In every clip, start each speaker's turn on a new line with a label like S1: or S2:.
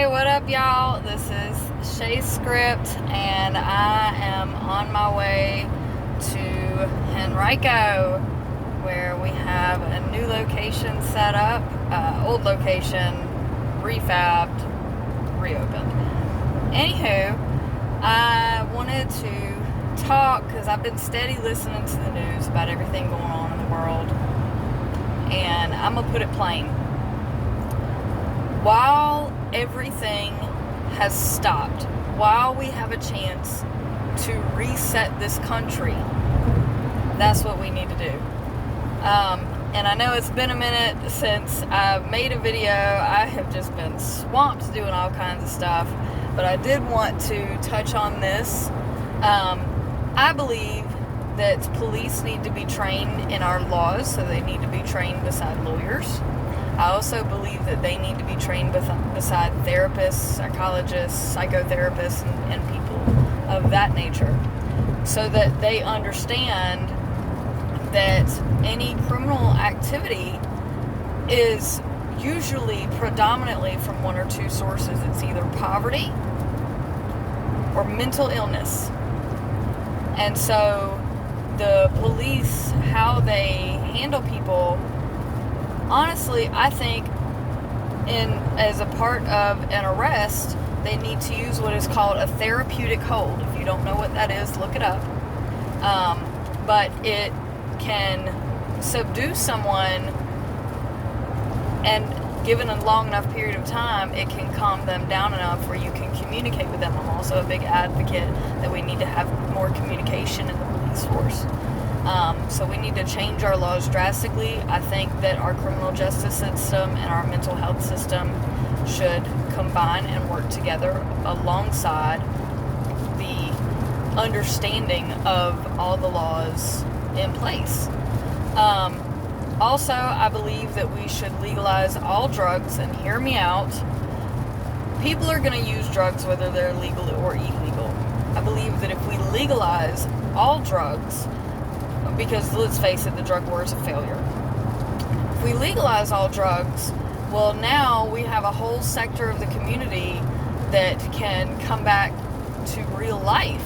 S1: What up, y'all? This is Shay's Script, and I am on my way to Henrico, where we have a new location set up, old location, refabbed, reopened. Anywho, I wanted to talk because I've been steady listening to the news about everything going on in the world, and I'm gonna put it plain. While everything has stopped, while we have a chance to reset this country, that's what we need to do. And I know it's been a minute since I've made a video. I have just been swamped doing all kinds of stuff, but I did want to touch on this. I believe that police need to be trained in our laws, so they need to be trained beside lawyers. I also believe that they need to be trained beside therapists, psychologists, psychotherapists, and people of that nature, so that they understand that any criminal activity is usually predominantly from one or two sources. It's either poverty or mental illness. And so the police, how they handle people, honestly, I think as a part of an arrest, they need to use what is called a therapeutic hold. If you don't know what that is, look it up. But it can subdue someone, and given a long enough period of time, it can calm them down enough where you can communicate with them. I'm also a big advocate that we need to have more communication in the police force. So we need to change our laws drastically. I think that our criminal justice system and our mental health system should combine and work together alongside the understanding of all the laws in place. Also, I believe that we should legalize all drugs, and hear me out. People are going to use drugs whether they're legal or illegal. I believe that if we legalize all drugs, because let's face it, the drug war is a failure. If we legalize all drugs, well, now we have a whole sector of the community that can come back to real life.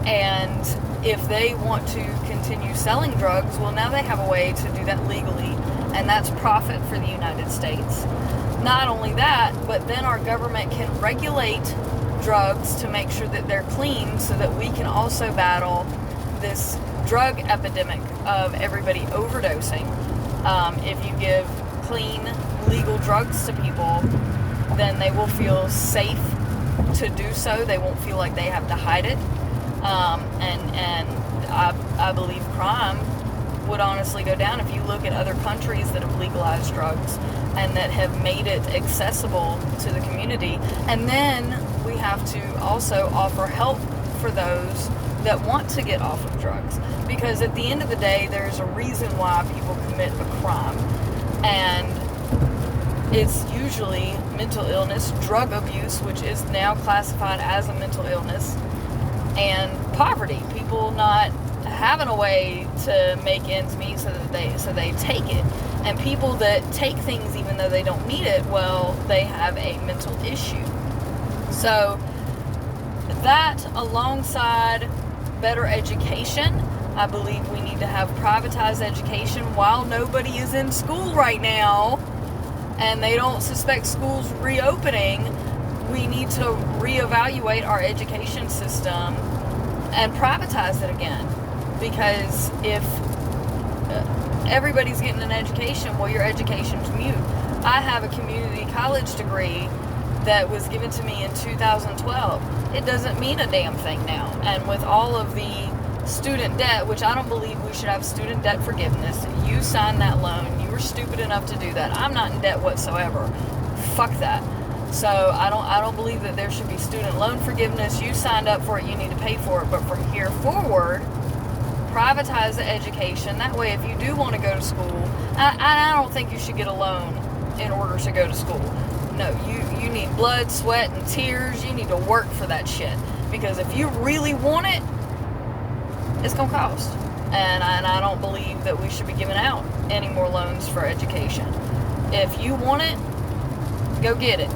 S1: And if they want to continue selling drugs, well, now they have a way to do that legally, and that's profit for the United States. Not only that, but then our government can regulate drugs to make sure that they're clean, so that we can also battle this drug epidemic of everybody overdosing. If you give clean, legal drugs to people, then they will feel safe to do so. They won't feel like they have to hide it. And I believe crime would honestly go down if you look at other countries that have legalized drugs and that have made it accessible to the community. And then we have to also offer help for those that want to get off of drugs, because at the end of the day, there's a reason why people commit a crime, and it's usually mental illness, drug abuse, which is now classified as a mental illness, and poverty, people not having a way to make ends meet, so they take it. And people that take things even though they don't need it, well, they have a mental issue. So that, alongside better education, I believe we need to have privatized education while nobody is in school right now and they don't suspect schools reopening. We need to reevaluate our education system and privatize it again, because if everybody's getting an education, well, your education's mute. I have a community college degree that was given to me in 2012. It doesn't mean a damn thing now. And with all of the student debt, which I don't believe we should have student debt forgiveness, you signed that loan, you were stupid enough to do that. I'm not in debt whatsoever. Fuck that. So I don't believe that there should be student loan forgiveness. You signed up for it, you need to pay for it. But from here forward, privatize the education. That way, if you do want to go to school, I don't think you should get a loan in order to go to school. No, you need blood, sweat, and tears. You need to work for that shit. Because if you really want it, it's going to cost. And I don't believe that we should be giving out any more loans for education. If you want it, go get it.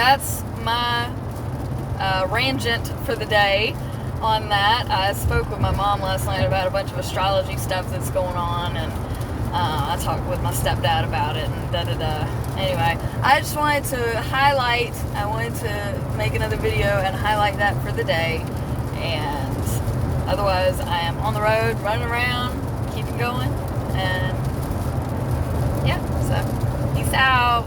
S1: that's my rangent for the day on that. I spoke with my mom last night about a bunch of astrology stuff that's going on, and I talked with my stepdad about it, and da-da-da. Anyway, I just wanted to highlight, I wanted to make another video and highlight that for the day, and otherwise I am on the road, running around, keeping going, and yeah, so peace out.